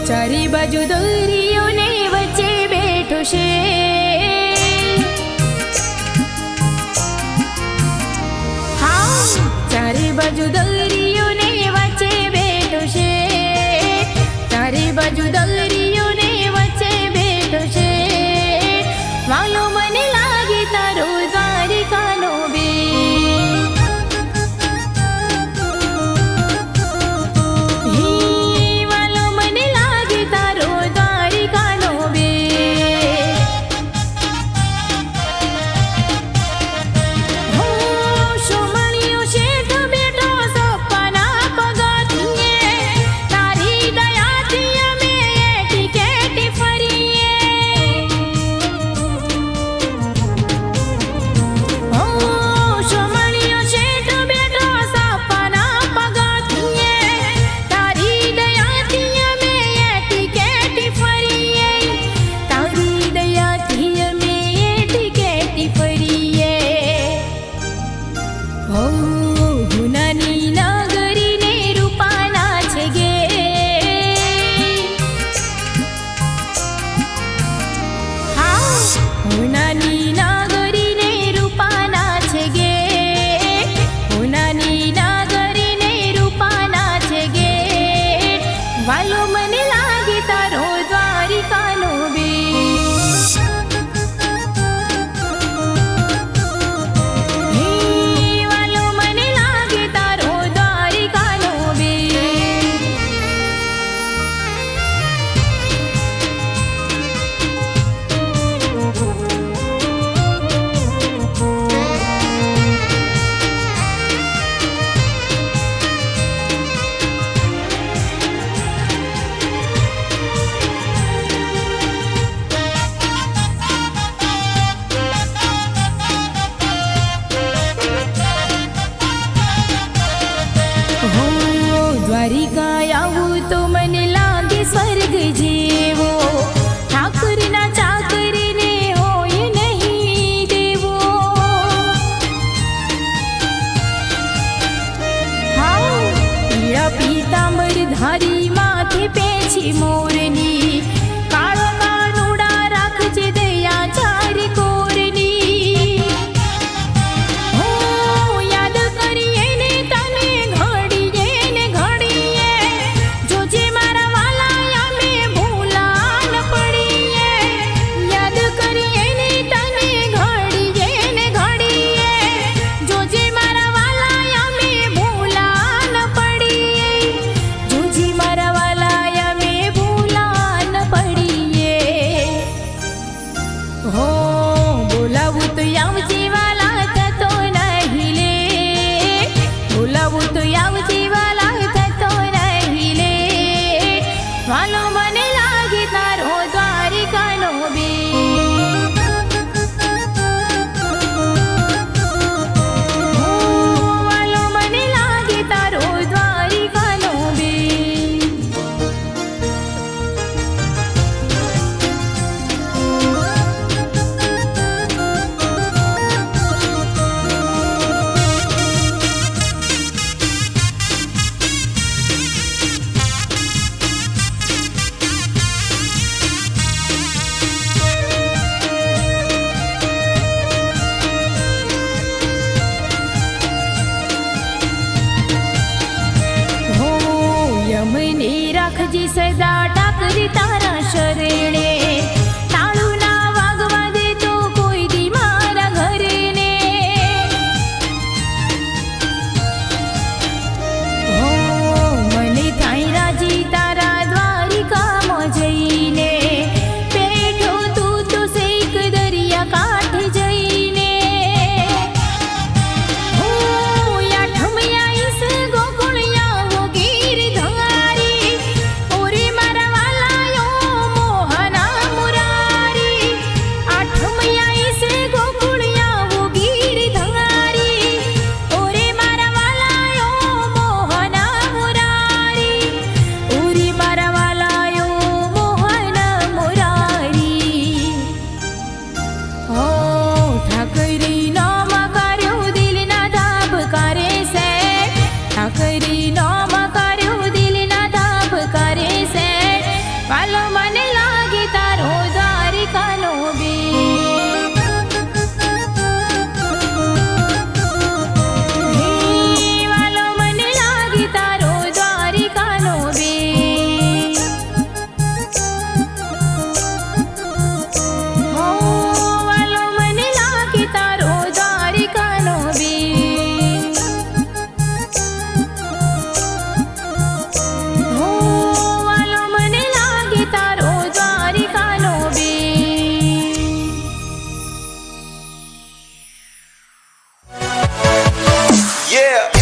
ચારી બાજુ દરિયોને વચ્ચે બેઠો છે, હા ચારે બાજુ દરિયોને વચ્ચે બેઠો છે, ચારે બાજુ દરિયોને વચ્ચે બેઠો છે, વાલો મને લાગે તારો દ્વારિકાનો બેટ, વાલો મને લાગે તારો દ્વારિકાનો બેટ, હો સોમણિયો શેઠ બેઠો સપ્પાના પગથિયે, તારી દયાથી અમે એટી કેટી ફરીએ, હો સોમણિયો શેઠ બેઠો સપ્પાના પગથિયે, તારી દયાથી અમે એટી કેટી ફરીએ, તારી દયાથી અમે એટી કેટી ફરીએ, હો હુનાની નગરીને રૂપાના છે ગે, હા હુનાની નગરીને રૂપાના છે ગે, હુનાની નગરીને રૂપાના છે ગે, વાલો મને લાગે તારો દ્વારિકાનો બેટ, હે વાલો મને લાગે તારો દ્વારિકાનો બેટ, હો દ્વારિકા આવું તો મને લાગે સ્વર્ગ જેવો, ઠાકરના ચાકરને હોય નહીં દેવો, હા પીળા પીતાંબર ધારી માથે પેછી મોરની, કાળો કાનુડા રાખજે દયા ચાર કોરની, હો યાદ કરીએ ને તને ઘડીએ ને ઘડીએ, જોજે મારા વાલા અમે ભૂલા ન પડીએ, યાદ કરીએ ને તને ઘડીએ ને ઘડીએ, જોજે મારા વાલા અમે ભૂલા ન પડીએ, જોજે મારા વાલા અમે ભૂલા ન પડીએ, હો બોલાવું તો આવજે વાલા થતો નહીં લે, બોલાવું તો આવજે વાલા થતો નહીં લે, વાલો મને લાગે તારો દ્વારિકાનો બેટ, હો વાલો મને લાગે તારો દ્વારિકાનો બેટ, હો યમને રાખજે સદા ટાકરી તારા શરણે, તાળું ના વાગવા દે તો કોઈ દી મારા ઘરે ને, હો મને થાય રાજી તારા દ્વારિકામાં જઈને, બેઠો તું તો શેક દરિયા કાંઠે જઈને, હો યાઠમયા ઈસ ગોકુળિયા વો ગીરધારી, ઓરે મારા વાલાયો Yeah.